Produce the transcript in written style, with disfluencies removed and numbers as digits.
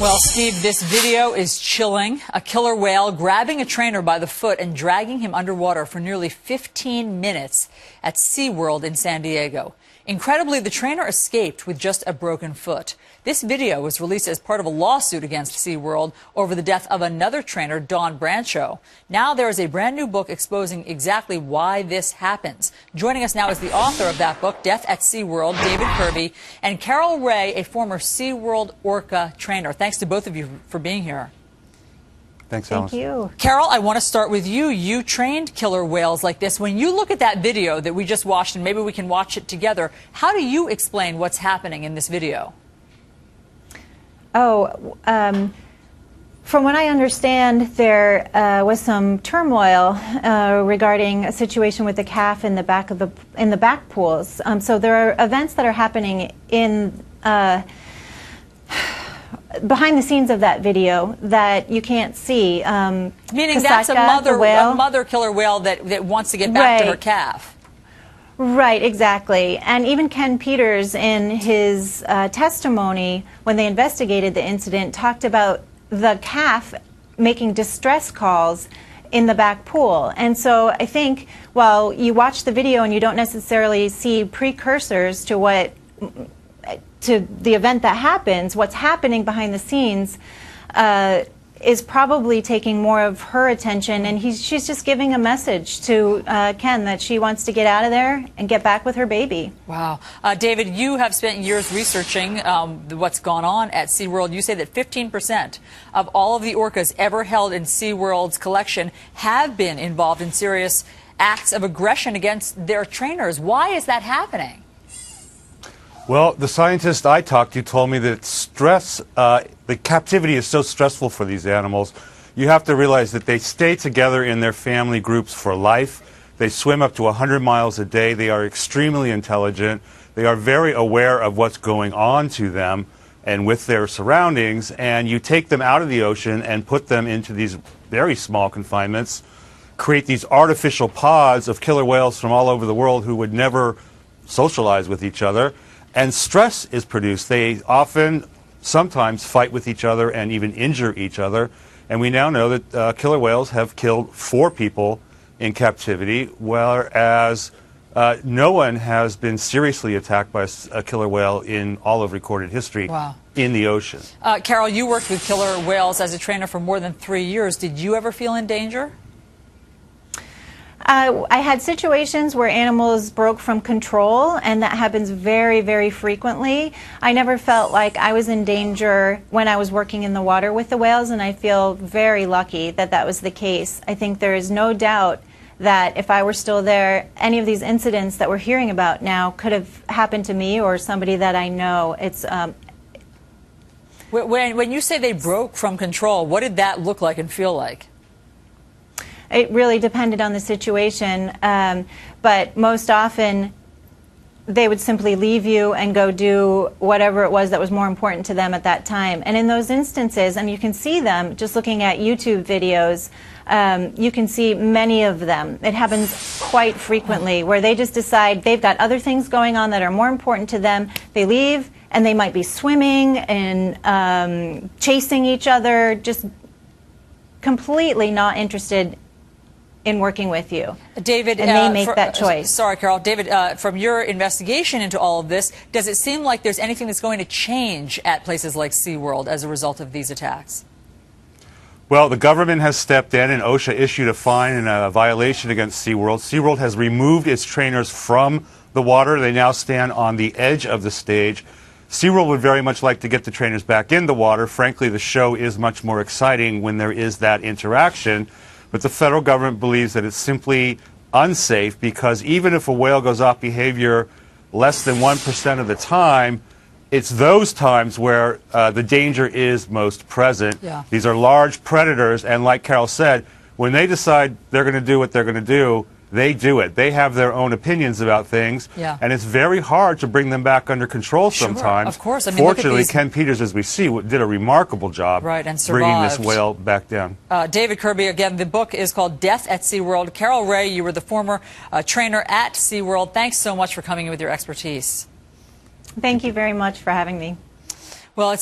Well, Steve, this video is chilling. A killer whale grabbing a trainer by the foot and dragging him underwater for nearly 15 minutes at SeaWorld in San Diego. Incredibly, the trainer escaped with just a broken foot. This video was released as part of a lawsuit against SeaWorld over the death of another trainer, Dawn Brancho. Now there is a brand new book exposing exactly why this happens. Joining us now is the author of that book, Death at SeaWorld, David Kirby, and Carol Ray, a former SeaWorld orca trainer. Thanks to both of you for being here. Thanks, Alice. Thank you. Carol, I want to start with you. You trained killer whales like this. When you look at that video that we just watched, and maybe we can watch it together, how do you explain what's happening in this video? From what I understand, there was some turmoil regarding a situation with the calf in the back pools. So there are events that are happening in behind the scenes of that video that you can't see. Meaning that's a mother killer whale that wants to get back to her calf. Right, exactly. And even Ken Peters, in his testimony when they investigated the incident, talked about the calf making distress calls in the back pool. And so I think while you watch the video and you don't necessarily see precursors to the event that happens, what's happening behind the scenes is probably taking more of her attention, and she's just giving a message to Ken that she wants to get out of there and get back with her baby. Wow. David, you have spent years researching what's gone on at SeaWorld. You say that 15% of all of the orcas ever held in SeaWorld's collection have been involved in serious acts of aggression against their trainers. Why is that happening? Well, the scientist I talked to told me that the captivity is so stressful for these animals. You have to realize that they stay together in their family groups for life. They swim up to 100 miles a day. They are extremely intelligent. They are very aware of what's going on to them and with their surroundings. And you take them out of the ocean and put them into these very small confinements, create these artificial pods of killer whales from all over the world who would never socialize with each other. And stress is produced. They sometimes fight with each other and even injure each other. And we now know that killer whales have killed 4 people in captivity, whereas no one has been seriously attacked by a killer whale in all of recorded history. Wow. In the ocean. Carol, you worked with killer whales as a trainer for more than 3 years. Did you ever feel in danger? I had situations where animals broke from control, and that happens very, very frequently. I never felt like I was in danger when I was working in the water with the whales, and I feel very lucky that that was the case. I think there is no doubt that if I were still there, any of these incidents that we're hearing about now could have happened to me or somebody that I know. It's when you say they broke from control, what did that look like and feel like? It really depended on the situation, but most often they would simply leave you and go do whatever it was that was more important to them at that time. And in those instances, and you can see them just looking at YouTube videos, you can see many of them. It happens quite frequently where they just decide they've got other things going on that are more important to them. They leave and they might be swimming and chasing each other, just completely not interested in working with you. David, and they make that choice. Sorry, Carol. David, from your investigation into all of this, does it seem like there's anything that's going to change at places like SeaWorld as a result of these attacks? Well, the government has stepped in, and OSHA issued a fine and a violation against SeaWorld. SeaWorld has removed its trainers from the water. They now stand on the edge of the stage. SeaWorld would very much like to get the trainers back in the water. Frankly, the show is much more exciting when there is that interaction. But the federal government believes that it's simply unsafe because even if a whale goes off behavior less than 1% of the time, it's those times where the danger is most present. Yeah. These are large predators, and like Carol said, when they decide they're going to do what they're going to do, they do it. They have their own opinions about things, and it's very hard to bring them back under control sometimes. Of course. I mean, fortunately, Ken Peters, as we see, did a remarkable job and bringing this whale back down. David Kirby, again, the book is called Death at SeaWorld. Carol Ray, you were the former trainer at SeaWorld. Thanks so much for coming in with your expertise. Thank you very much for having me. Well, it's